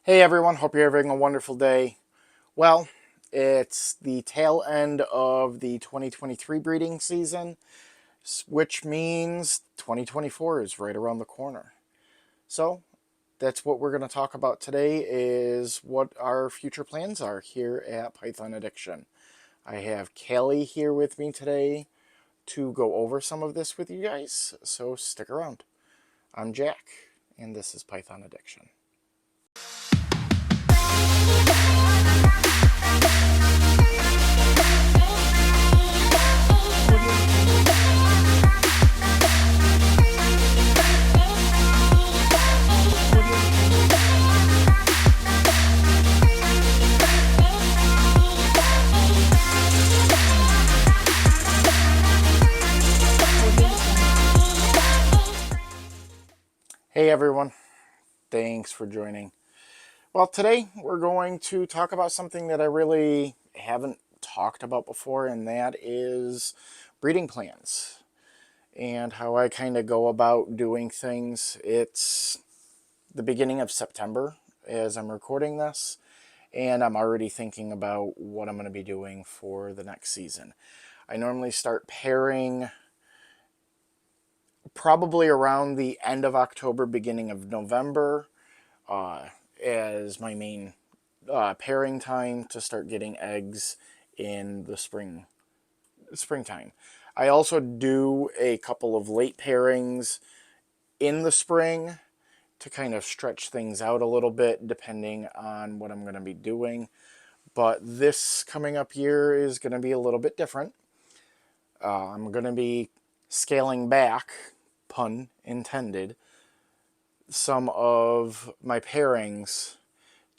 Hey everyone, hope you're having a wonderful day. Well, it's the tail end of the 2023 breeding season, which means 2024 is right around the corner. So, that's what we're going to talk about today is what our future plans are here at Python Addiction. I have Callie here with me today to go over some of this with you guys, so stick around. I'm Jack, and this is Python Addiction. Hey everyone, thanks for joining. Well, today we're going to talk about something that I really haven't talked about before, and that is breeding plans and how I kind of go about doing things. It's the beginning of September as I'm recording this, and I'm already thinking about what I'm going to be doing for the next season. I normally start pairing probably around the end of October, beginning of November, as my main pairing time to start getting eggs in the springtime. I also do a couple of late pairings in the spring to kind of stretch things out a little bit depending on what I'm going to be doing. But this coming up year is going to be a little bit different. I'm going to be scaling back, pun intended, some of my pairings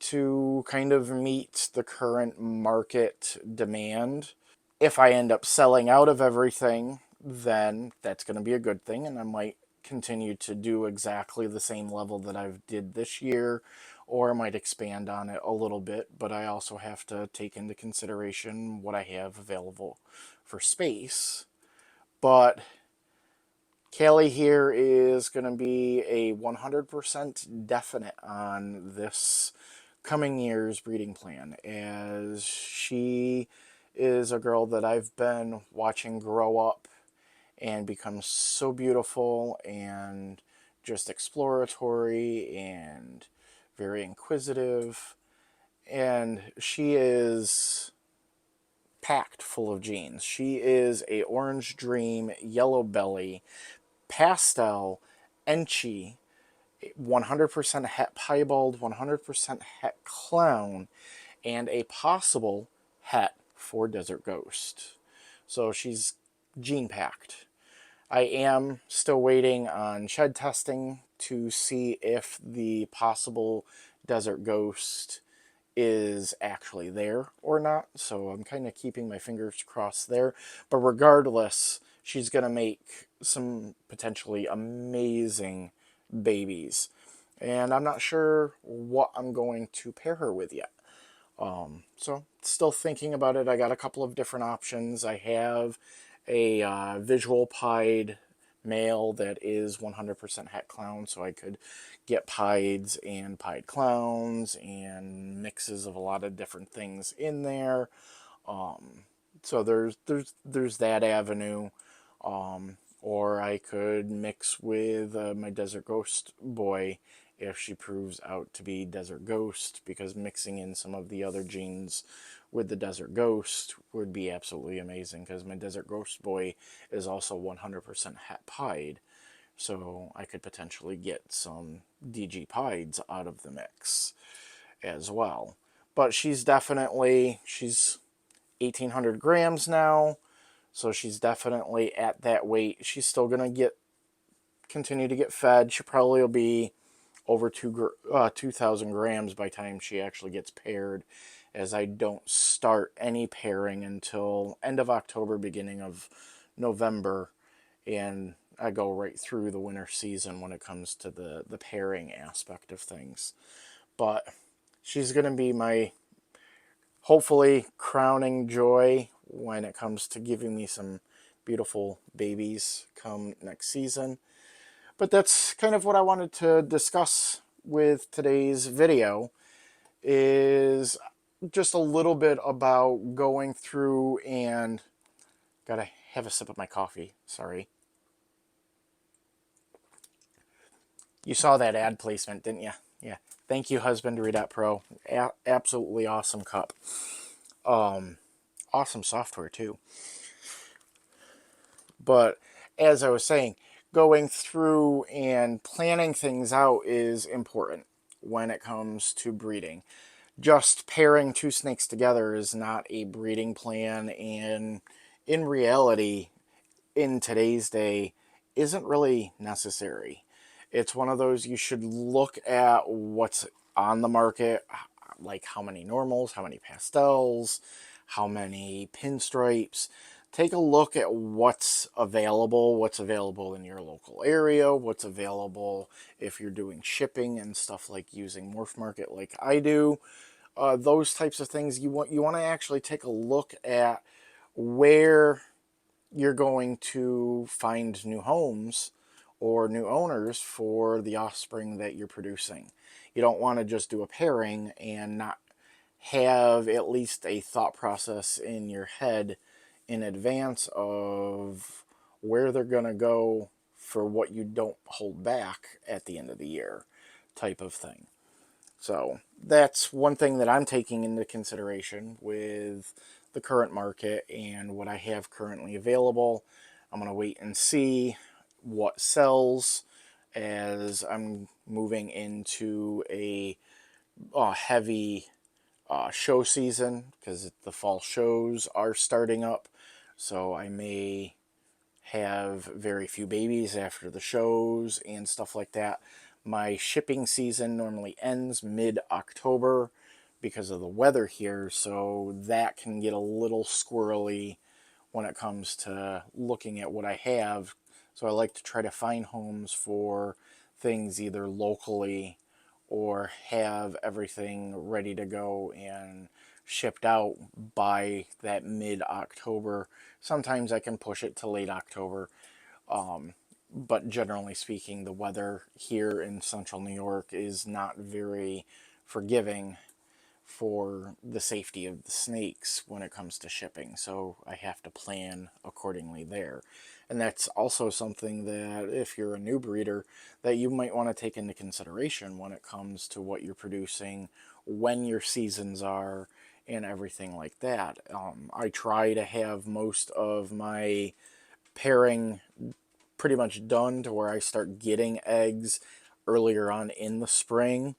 to kind of meet the current market demand. If I end up selling out of everything, then that's going to be a good thing, and I might continue to do exactly the same level that I've did this year, or I might expand on it a little bit, but I also have to take into consideration what I have available for space. But Callie here is going to be a 100% definite on this coming year's breeding plan, as she is a girl that I've been watching grow up and become so beautiful and just exploratory and very inquisitive. And she is packed full of genes. She is a orange dream, yellow belly, pastel, Enchi, 100% het piebald, 100% het clown, and a possible het for Desert Ghost. So she's gene packed. I am still waiting on shed testing to see if the possible Desert Ghost is actually there or not. So I'm kind of keeping my fingers crossed there. But regardless, she's going to make some potentially amazing babies. And I'm not sure what I'm going to pair her with yet. So still thinking about it. I got a couple of different options. I have a visual pied male that is 100% het clown, so I could get pieds and pied clowns and mixes of a lot of different things in there. So there's that avenue. Or I could mix with my Desert Ghost boy if she proves out to be Desert Ghost, because mixing in some of the other genes with the Desert Ghost would be absolutely amazing, because my Desert Ghost boy is also 100% het pied, so I could potentially get some DG pieds out of the mix as well. But she's 1,800 grams now, so she's definitely at that weight. She's still going to continue to get fed. She probably will be over 2,000 grams by the time she actually gets paired, as I don't start any pairing until end of October, beginning of November, and I go right through the winter season when it comes to the pairing aspect of things. But she's going to be my, hopefully, crowning joy when it comes to giving me some beautiful babies come next season. But that's kind of what I wanted to discuss with today's video. is just a little bit about going through and gotta have a sip of my coffee. Sorry. You saw that ad placement, didn't you? Yeah. Thank you, Husbandry.pro. Absolutely awesome cup. Awesome software, too. But as I was saying, going through and planning things out is important when it comes to breeding. Just pairing two snakes together is not a breeding plan, and in reality, in today's day, isn't really necessary. It's one of those you should look at what's on the market, like how many normals, how many pastels, how many pinstripes. Take a look at what's available in your local area, what's available if you're doing shipping and stuff like using Morph Market like I do. Those types of things you want to actually take a look at where you're going to find new homes or new owners for the offspring that you're producing. You don't want to just do a pairing and not have at least a thought process in your head in advance of where they're going to go for what you don't hold back at the end of the year type of thing. So that's one thing that I'm taking into consideration with the current market and what I have currently available. I'm going to wait and see what sells as I'm moving into a heavy show season because the fall shows are starting up. So I may have very few babies after the shows and stuff like that. My shipping season normally ends mid-October because of the weather here, so that can get a little squirrely when it comes to looking at what I have. So I like to try to find homes for things either locally or have everything ready to go and shipped out by that mid-October. Sometimes I can push it to late October, but generally speaking, the weather here in central New York is not very forgiving for the safety of the snakes when it comes to shipping, so I have to plan accordingly there. And that's also something that if you're a new breeder that you might want to take into consideration when it comes to what you're producing, when your seasons are, and everything like that. I try to have most of my pairing pretty much done to where I start getting eggs earlier on in the spring.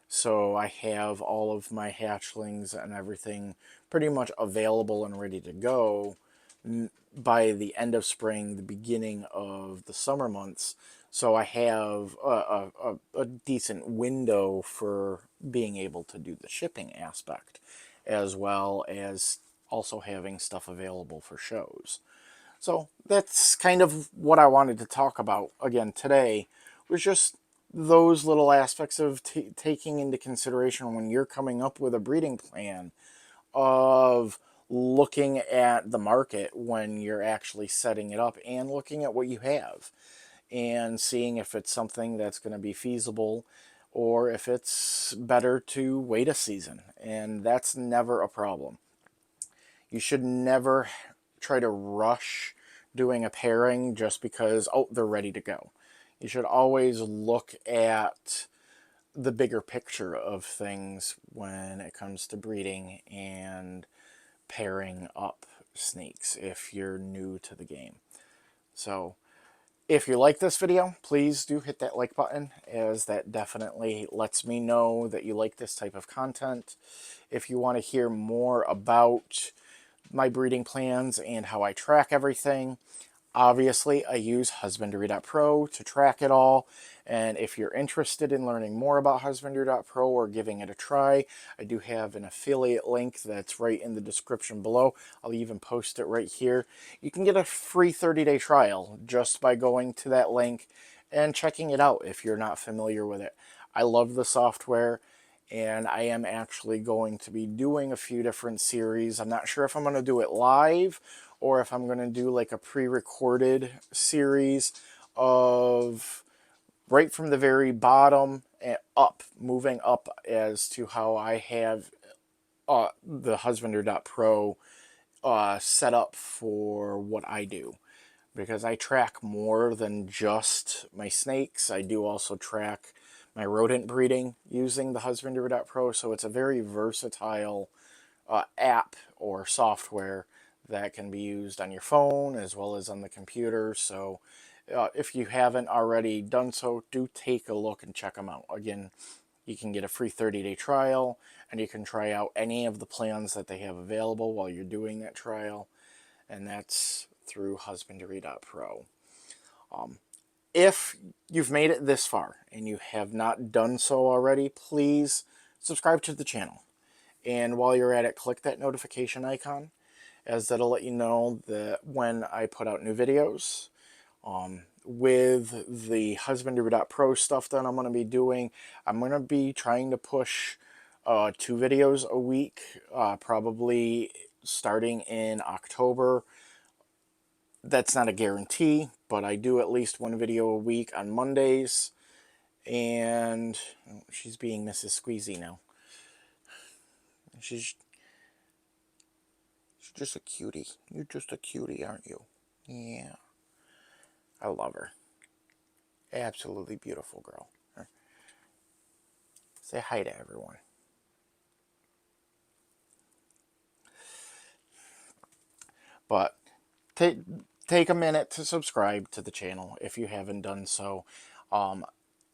So I have all of my hatchlings and everything pretty much available and ready to go by the end of spring, the beginning of the summer months. So I have a decent window for being able to do the shipping aspect, as well as also having stuff available for shows. So that's kind of what I wanted to talk about again today, was just those little aspects of taking into consideration when you're coming up with a breeding plan, of looking at the market when you're actually setting it up and looking at what you have and seeing if it's something that's going to be feasible or if it's better to wait a season. And that's never a problem. You should never try to rush doing a pairing just because, oh, they're ready to go. You should always look at the bigger picture of things when it comes to breeding and pairing up snakes if you're new to the game. So if you like this video, please do hit that like button, as that definitely lets me know that you like this type of content. If you want to hear more about my breeding plans and how I track everything, obviously I use Husbandry.pro to track it all. And if you're interested in learning more about Husbandry.pro or giving it a try, I do have an affiliate link that's right in the description below. I'll even post it right here. You can get a free 30-day trial just by going to that link and checking it out if you're not familiar with it. I love the software, and I am actually going to be doing a few different series. I'm not sure if I'm going to do it live or if I'm going to do like a pre-recorded series of right from the very bottom and up, moving up as to how I have the Husbandry.pro set up for what I do. Because I track more than just my snakes. I do also track my rodent breeding using the Husbandry.pro, so it's a very versatile app or software that can be used on your phone as well as on the computer. So if you haven't already done so, do take a look and check them out. Again, you can get a free 30-day trial, and you can try out any of the plans that they have available while you're doing that trial, and that's through Husbandry.pro. If you've made it this far and you have not done so already, please subscribe to the channel. And while you're at it, click that notification icon, as that'll let you know that when I put out new videos. With the Husbandry.pro stuff that I'm going to be doing, I'm going to be trying to push 2 videos a week, probably starting in October. That's not a guarantee, but I do at least 1 video a week on Mondays. And she's being Mrs. Squeezy now. She's just a cutie. You're just a cutie, aren't you? Yeah. I love her. Absolutely beautiful girl. Say hi to everyone. But take a minute to subscribe to the channel if you haven't done so.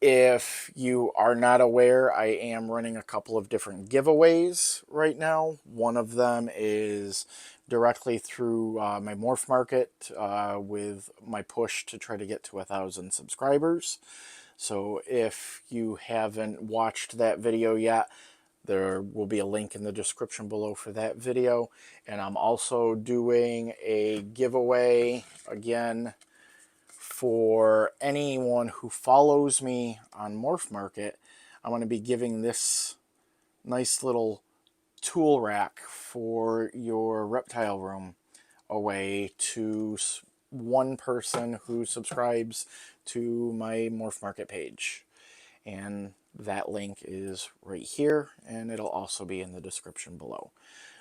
If you are not aware, I am running a couple of different giveaways right now. One of them is directly through my Morph Market with my push to try to get to 1,000 subscribers. So if you haven't watched that video yet, there will be a link in the description below for that video. And I'm also doing a giveaway again for anyone who follows me on Morph Market. I'm going to be giving this nice little tool rack for your reptile room away to one person who subscribes to my Morph Market page. And that link is right here, and it'll also be in the description below.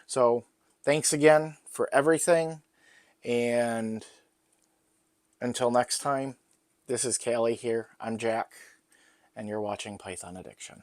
So thanks again for everything, and until next time, this is Callie here. I'm Jack, and you're watching Python Addiction.